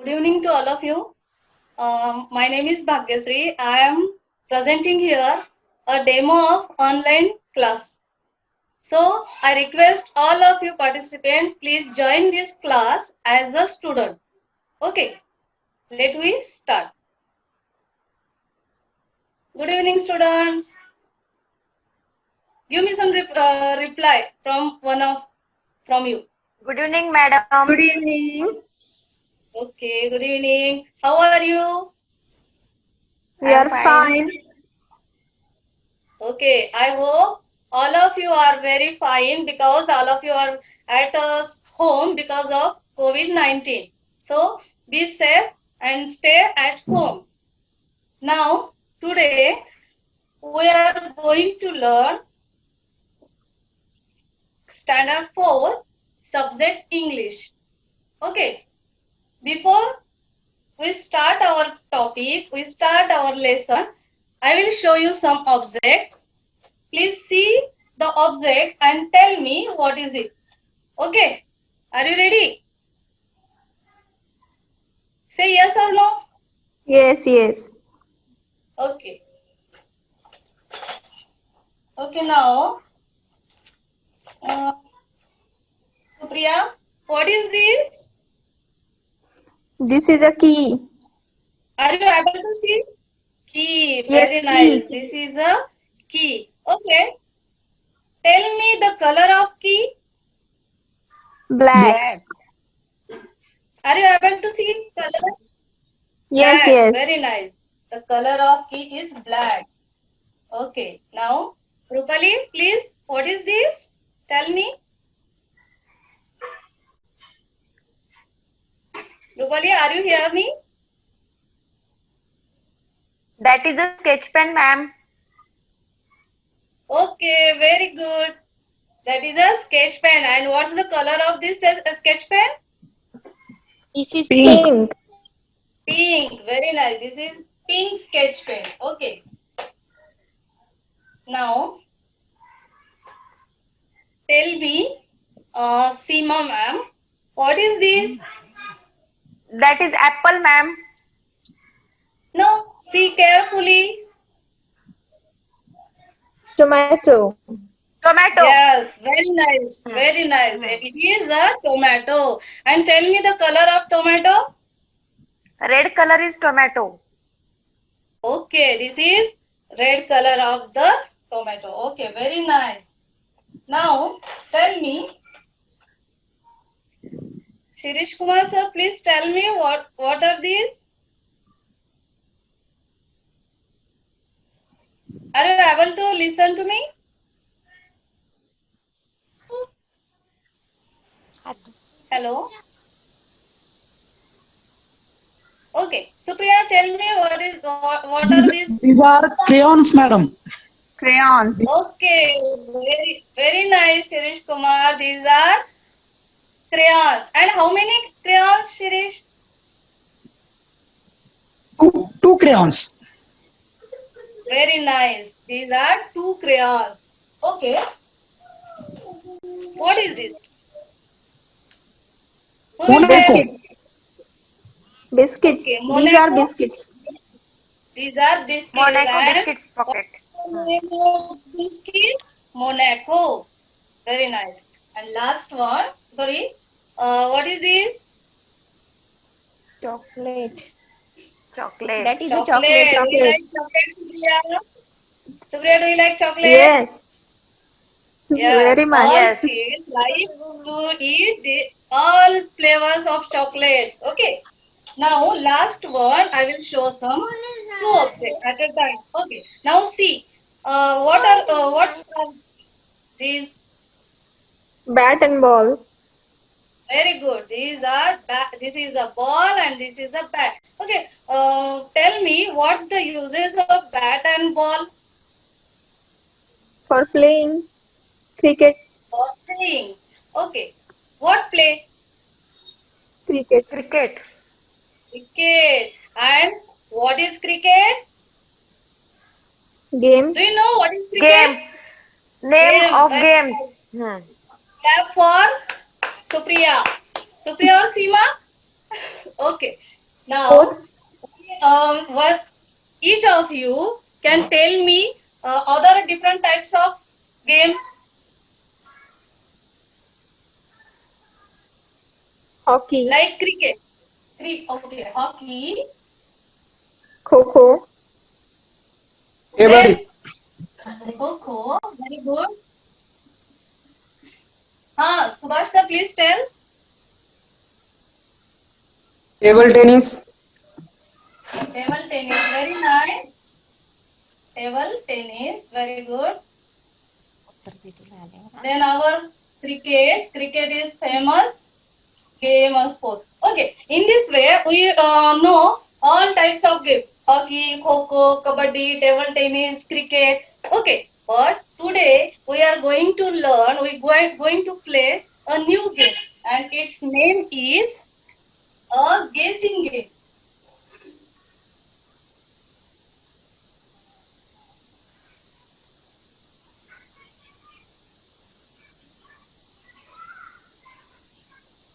Good evening to all of you. My name is Bhagyasri. I am presenting here a demo of online class. So I request all of you participants, please join this class as a student. Okay, let we start. Good evening, students. Give me some reply from you. Good evening, madam. Good evening. Okay, good evening. How are you? We I'm are fine. fine. Okay, I hope all of you are very fine because all of you are at home because of COVID-19. So be safe and stay at home. Now, today we are going to learn Standard 4 Subject English. Okay, before we start our topic, we start our lesson, I will show you some object. Please see the object and tell me what is it. Okay. Are you ready? Say yes or no. Yes. Okay. Okay, now, uh, Supriya, what is this? This is a key. Are you able to see? Key. Yes, Very nice. key. This is a key. Okay. Tell me the color of key. Black. Are you able to see color? Yes, Black. yes. Very nice. The color of key is black. Okay. Now, Rupali, please, what is this? Tell me. Rupali, are you hear me? That is a sketch pen, ma'am. Okay, very good. That is a sketch pen. And what's the color of this sketch pen? This is Pink. pink. Pink. Very nice. This is pink sketch pen. Okay. Now, tell me, Seema ma'am, what is this? That is apple, ma'am. No, see carefully. Tomato. Tomato. Yes, very nice. Very nice. It is a tomato. And tell me the color of tomato. Red color is tomato. Okay, this is red color of the tomato. Okay, very nice. Now, tell me, Shirish Kumar sir, please tell me what are these? Are you able to listen to me? Hello. Okay, Supriya, tell me what are these? These are crayons, madam. Crayons. Okay, very nice, Shirish Kumar. These are crayons. And how many crayons, Shirish? Two crayons. Very nice. These are two crayons. Okay. What is this? Who will tell? Monaco. Biscuits. Okay, These are Monaco. biscuits. These are biscuits. Monaco And biscuits pocket. what's the name of biscuit? Monaco. Very nice. And last one. Sorry. What is this? Chocolate. Chocolate. That is a Chocolate. Do you chocolate. like chocolate, Supriya? Supriya, do you like chocolate? Yes. Yes. Very much. All Yes. kids like to eat all flavors of chocolates. Okay. Now, last one, I will show some two objects at a time. Okay. Now, see, what's these? Bat and ball. Very good. These are this is a ball and this is a bat. Okay. Tell me what's the uses of bat and ball For playing. Cricket. for playing? Okay. What play? Cricket. Cricket. Cricket. And what is cricket? Game. Do you know what is cricket? Game. Name Game. of Very game. nice. Clap for Supriya. Supriya or Seema? Okay. Now, Both. what each of you can tell me other different types of game Hockey. like cricket. Okay, hockey. Kho-kho. Table Then Kho, very good. Subhash sir, please tell. table tennis. Table tennis, very nice. Table tennis, very good. Then our cricket is famous game or sport. Okay, in this way we know all types of game: hockey, kho, kabaddi, table tennis, cricket. Okay, but today we are going to learn. Going to play a new game, and its name is a guessing game.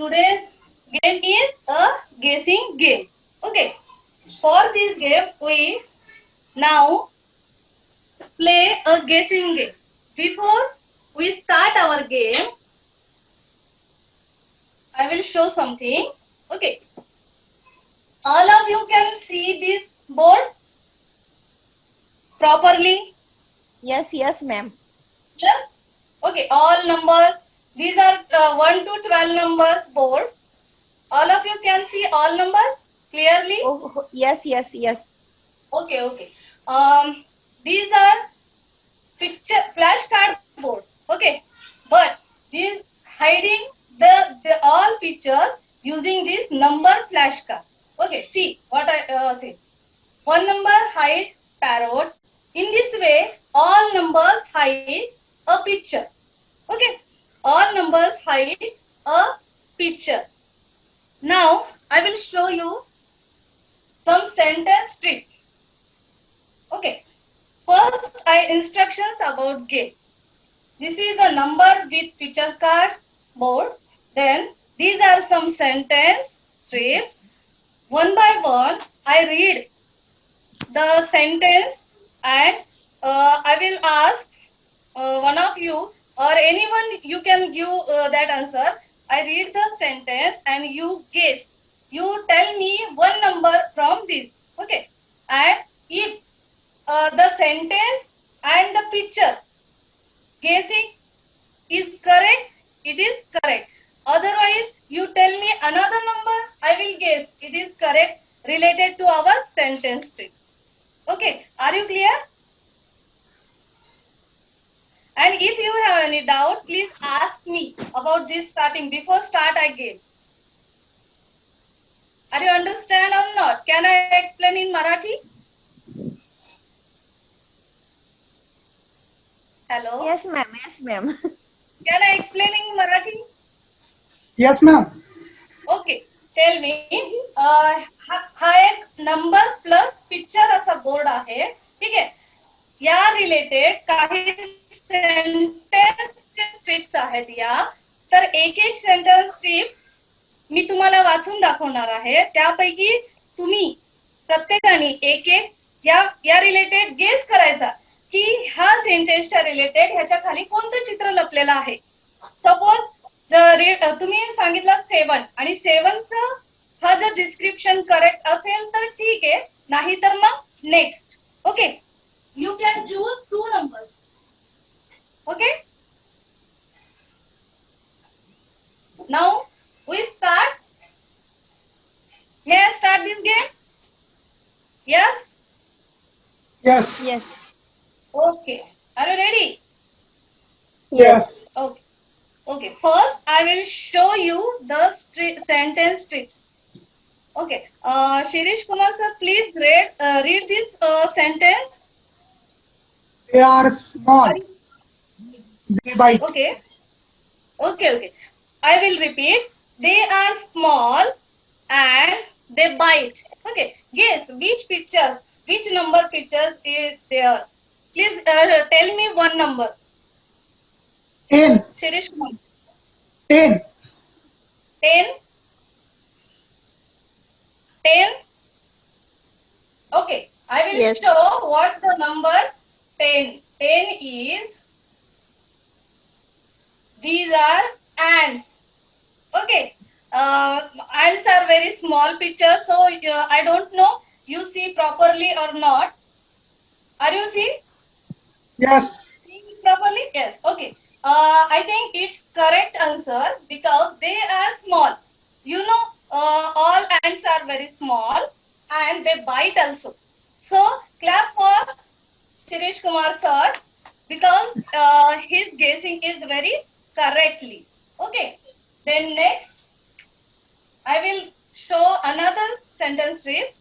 Today's game is a guessing game. Okay, for this game we now play a guessing game. Before we start our game, I will show something. Okay, all of you can see this board properly. Yes, yes, ma'am. Yes. Okay, all numbers. These are 1 to 12 numbers board. All of you can see all numbers clearly. Oh, yes, yes, yes. Okay, okay. These are picture flashcard board. Okay, but this hiding the all pictures using this number flashcard. Okay, see what I say. One number hide parrot. In this way, all numbers hide a picture. Okay, all numbers hide a picture. Now I will show you some sentence trick. Okay, first I instructions about game. This is a number with picture card board. Then these are some sentence strips. One by one, I read the sentence and I will ask one of you or anyone you can give that answer. I read the sentence and you guess. You tell me one number from this. Okay. And if the sentence and the picture guessing is correct, it is correct. Otherwise, you tell me another number, I will guess it is correct related to our sentence strips. Okay, are you clear? And if you have any doubt, please ask me about this starting before start again. Are you understand or not? Can I explain in Marathi? Hello? Yes, ma'am. Yes, ma'am. Can I explain in Marathi? Yes, ma'am. Okay tell me हा एक number plus picture असा board आहे ठीक आहे या related काही sentence strips आहेत या तर एक एक सेंटेन्स स्ट्रिप मी तुम्हाला वाचून दाखवणार आहे त्यापैकी तुम्ही प्रत्येकाने एक एक या रिलेटेड गेस करायचा की ह्या सेंटेन्सच्या रिलेटेड ह्याच्या खाली कोणतं चित्र लपलेलं आहे सपोज तुम्ही सांगितलं 7 आणि 7चं हा जर डिस्क्रिप्शन करेक्ट असेल तर ठीक आहे नाही तर मग next okay you can choose 2 numbers okay now we start may I start this game yes Yes. Yes. Okay are you ready Yes. okay Okay, first I will show you the sentence strips. Okay, Shirish Kumar sir, please read this sentence. They are small. They bite. Okay, okay. I will repeat. They are small and they bite. Okay, guess which pictures, which number pictures is there? Please tell me one number. 10. Shirish Kumar. 10. 10. I will Yes. show what's the number 10. 10 is, these are ants. Okay. Ants are very small pictures, so I don't know you see properly or not. Are you seeing? Yes. Seeing it properly? Yes. Okay. I think it's correct answer because they are small. You know, all ants are very small and they bite also. So clap for Shirish Kumar sir because his guessing is very correctly. Okay. Then next, I will show another sentence strips.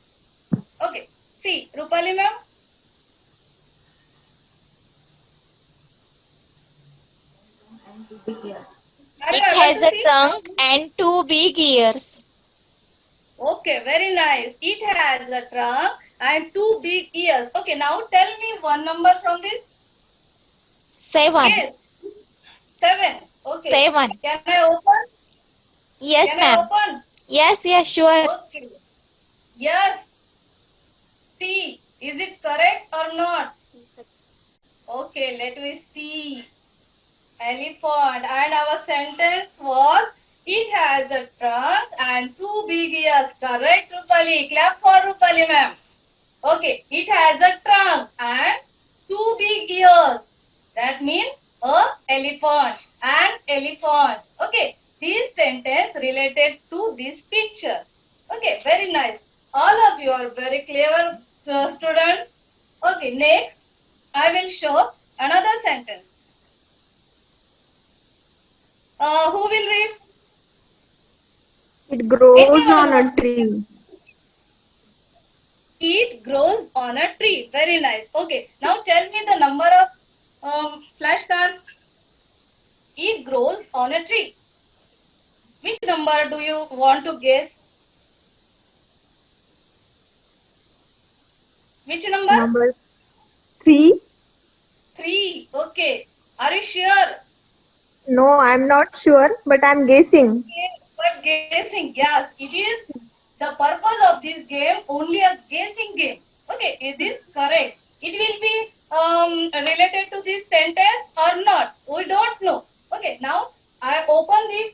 Okay. See, Rupali ma'am. Are you It able has to a see? trunk and two big ears. Okay, very nice. It has a trunk and two big ears. Okay, now tell me one number from this. 7. Yes, 7. Okay. 7. Can I open? Yes, Can I ma'am. open? Yes, yes, sure. Okay. Yes. See, is it correct or not? Okay, let me see. Elephant. And our sentence was, it has a trunk and two big ears. Correct, Rupali. Clap for Rupali, ma'am. Okay, it has a trunk and two big ears. That means a elephant. An elephant. Okay, this sentence related to this picture. Okay, very nice. All of you are very clever students. Okay, next I will show another sentence. Who will read? It grows Anyone on want a to? tree. It grows on a tree. Very nice. Okay, now tell me the number of flashcards. It grows on a tree. Which number do you want to guess? Which number? Number 3. 3. Okay. Are you sure? No, I'm not sure, but I'm guessing. Okay. But guessing, yes, it is the purpose of this game only a guessing game. Okay, it is correct. It will be related to this sentence or not. We don't know. Okay, now I open the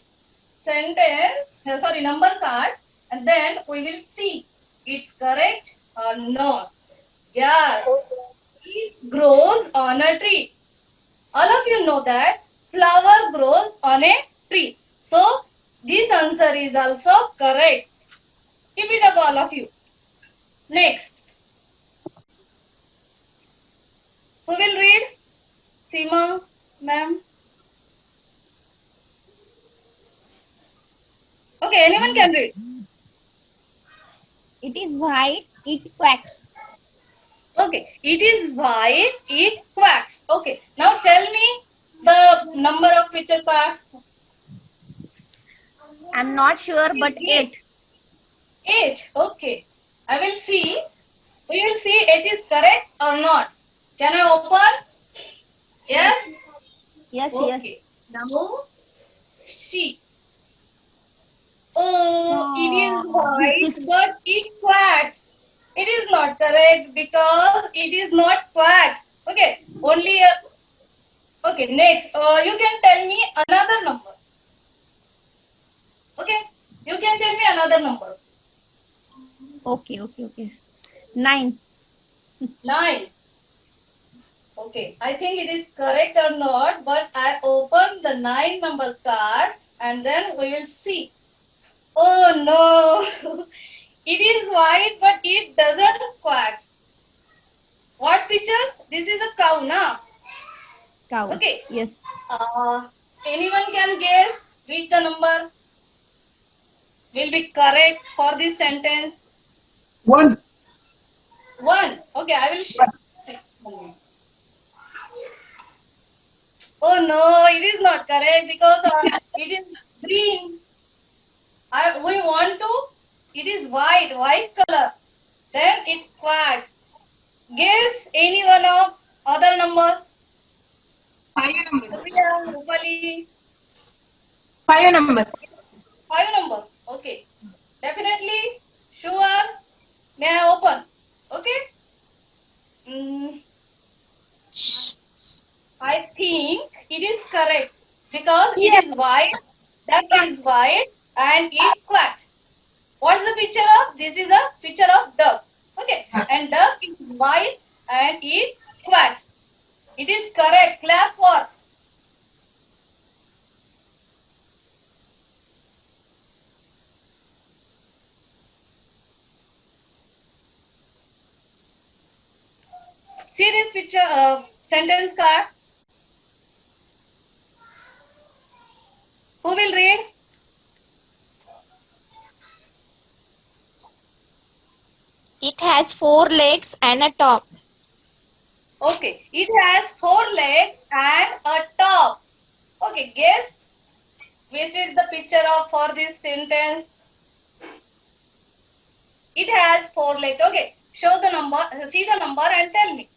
sentence, sorry, number card, and then we will see it's correct or not. Yeah, it grows on a tree. All of you know that flower grows on a tree. So this answer is also correct. Keep it up, all of you. Next, who will read? Seema, ma'am. Okay, anyone can read. It is white. It quacks. Okay, it is white, it quacks. Okay, now tell me the number of picture cards. I'm not sure, but Yes. 8. 8. Okay, I will see. We will see it is correct or not. Can I open? Yes? Yes, Okay. Now, she. Oh, it is white, but it quacks. It is not correct because it is not quacks. Okay, only. Okay, next. You can tell me another number. Okay, you can tell me another number. Okay. 9. 9. Okay, I think it is correct or not, but I open the 9 number card and then we will see. Oh no, it is white, but it doesn't quack. What pictures? This is a cow, na? Cow. Okay. Yes. Anyone can guess which the number will be correct for this sentence? 1. 1. Okay, I will show. Oh no, it is not correct because it is green. We want to, it is white color. Then it quacks. Guess any one of other numbers. 5 number. Sophia, Rupali. 5 number. 5 number. Okay. Definitely. Sure. May I open? Okay. Mm, Shh. I think it is correct because it Yes. is white, duck is white and it quacks. What's the picture of? This is a picture of duck. Okay, and duck is white and it quacks. It is correct. Clap for. See this picture, sentence card. Who will read? It has 4 legs and a top. Okay, it has 4 legs and a top. Okay, guess which is the picture of for this sentence. It has 4 legs. Okay, show the number, see the number and tell me.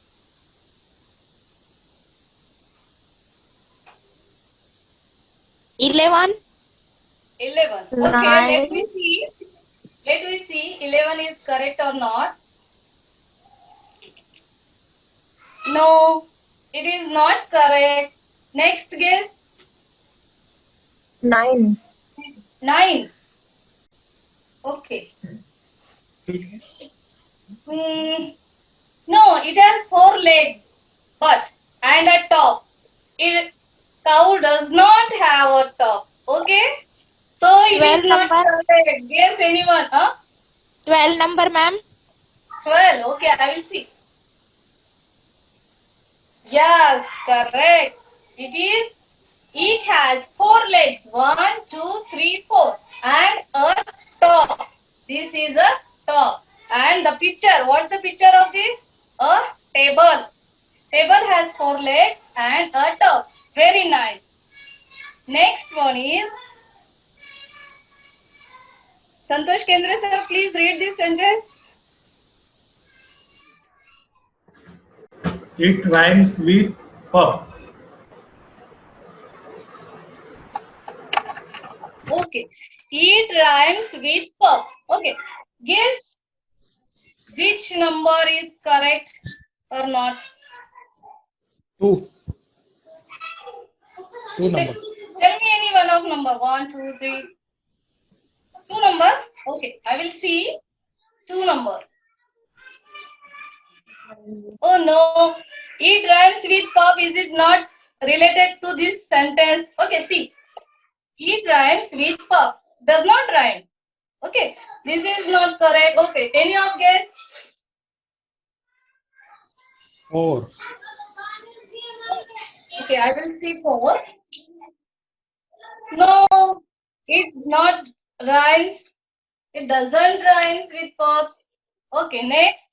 11. 11. Okay, let me see. Let me see 11 is correct or not. No, it is not correct. Next guess. 9. 9. Okay. No, it has 4 legs, but and a top. Cow does not have a top. Okay, so it 12 is not number. correct. Guess anyone? Huh? 12 number, ma'am. 12. Okay, I will see. Yes, correct. It is. It has 4 legs. 1, 2, 3, 4, and a top. This is a top. And the picture. What's the picture of this? A table. Table has 4 legs and a top. Very nice. Next one is Santosh Kendre sir. Please read this sentence. It rhymes with pup. Okay. It rhymes with pup. Okay. Guess which number is correct or not. 2. 2 number. Tell me any one of number. 1, 2, 3. 2 number. Okay. I will see 2 number. Oh no. It rhymes with pup. Is it not related to this sentence? Okay. See. It rhymes with pup. Does not rhyme. Okay. This is not correct. Okay. Any of guess? 4. Okay, I will see 4. No, it not rhymes. It doesn't rhymes with pups. Okay, next.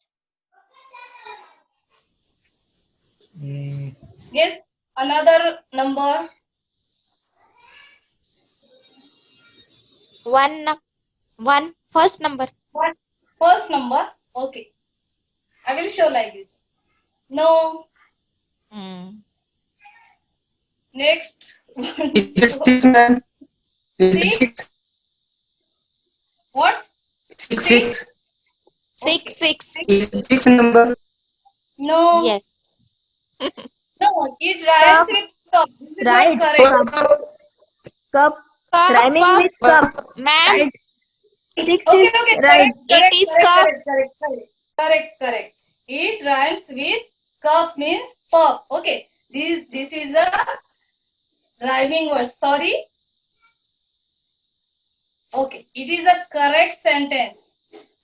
Yes, another number. 1. First number. What? First number. Okay. I will show like this. No. Next. It's 6, ma'am. It's 6. 6. What? 6, 6. 6. 6, 6. Is it 6 number? No. Yes. No, it rhymes with cup. This is Right. not correct. Cup. Cup, Rhyming cup. with cup. Ma'am, Right. 6 Okay, is okay, right. correct, It is correct, cup. correct. It rhymes with cup means pup. Okay, this is a rhyming word. Sorry. Okay, it is a correct sentence.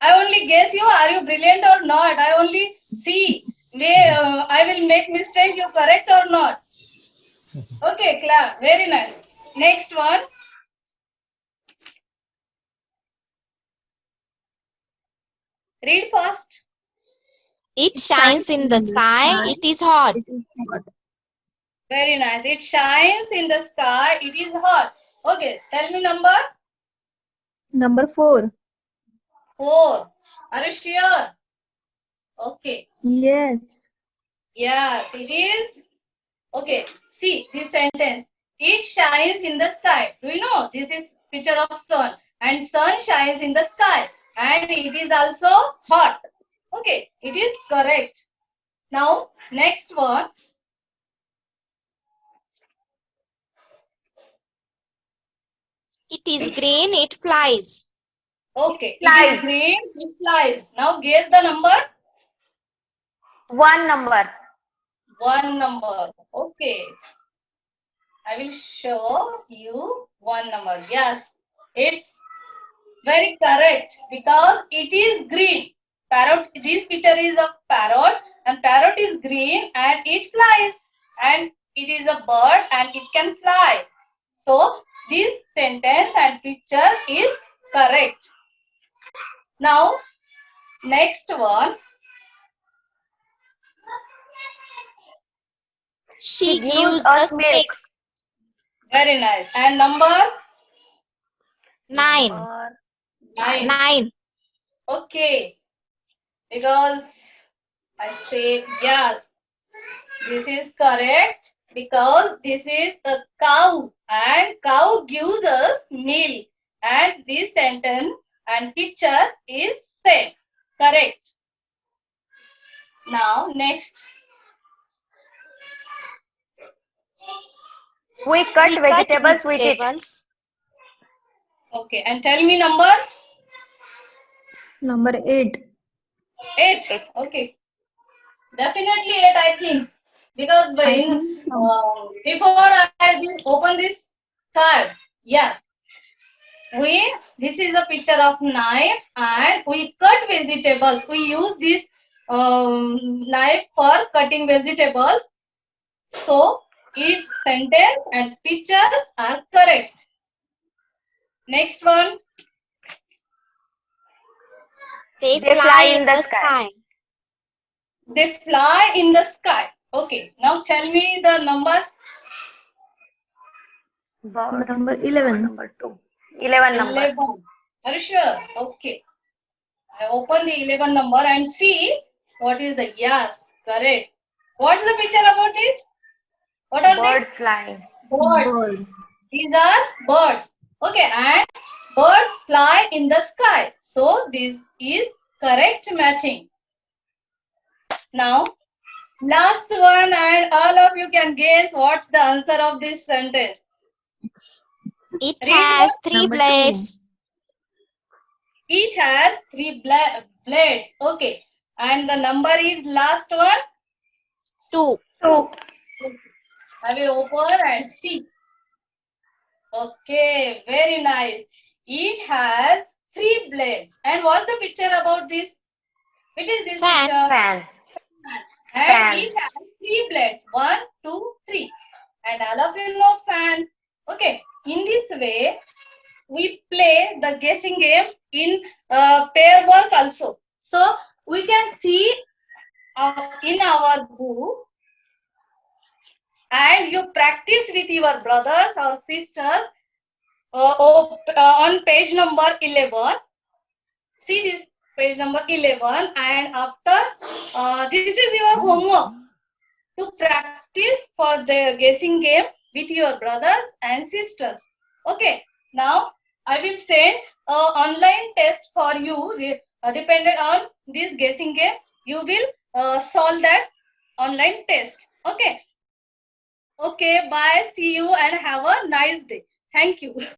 I only guess you. Are you brilliant or not? I only see where I will make mistake. You correct or not? Okay, clap. Very nice. Next one. Read fast. it shines in the sky. It is hot. Very nice. It shines in the sky. It is hot. Okay, tell me number. Number 4. 4. Are you sure? Okay. Yes. Yes, it is. Okay. See this sentence. It shines in the sky. Do you know? This is picture of sun. And sun shines in the sky. And it is also hot. Okay. It is correct. Now, next one. It is green, it flies. Okay, it Flies. is green, it flies. Now, guess the number. 1 number. 1 number. Okay. I will show you 1 number. Yes, it's very correct because it is green. Parrot, this picture is a parrot and parrot is green and it flies and it is a bird and it can fly. So this sentence and picture is correct. Now next one. She gives gives us us milk. milk. Very nice. And number 9. Number 9. 9. Okay. Because I say yes. This is correct because this is a cow and cow gives us milk and this sentence and picture is same. Correct. Now next. We cut We cut vegetables with it. vegetables. Okay. And tell me number Number 8. 8. Okay. Definitely 8 I think. Because when before I open this card, yes. This is a picture of knife and we cut vegetables. We use this knife for cutting vegetables. So each sentence and pictures are correct. Next one. They fly in the sky. They fly in the sky. Okay. Now tell me the number. Bird. Number 11. Number 2. 11 number. 11. Are you sure? Okay. I open the 11 number and see what is the yes. Correct. What's the picture about this? What are Bird flying. they? Birds. These are birds. Okay. And birds fly in the sky. So this is correct matching. Now, last one and all of you can guess what's the answer of this sentence. It Read has what? 3 Number blades. It has 3 blades. Okay. And the number is last one. 2. 2. I will open and see. Okay. Very nice. It has 3 blades. And what's the picture about this? Which is this Fan. picture? Fan. And Fan. it has 3 blades. 1, 2, 3. And all of you know fan. Okay. In this way, we play the guessing game in pair work also. So we can see in our book and you practice with your brothers or sisters on page number 11. See this page number 11 and after this is your homework to practice for the guessing game with your brothers and sisters. Okay, now I will send an online test for you dependent on this guessing game. You will solve that online test. Okay. Okay, bye. See you and have a nice day. Thank you.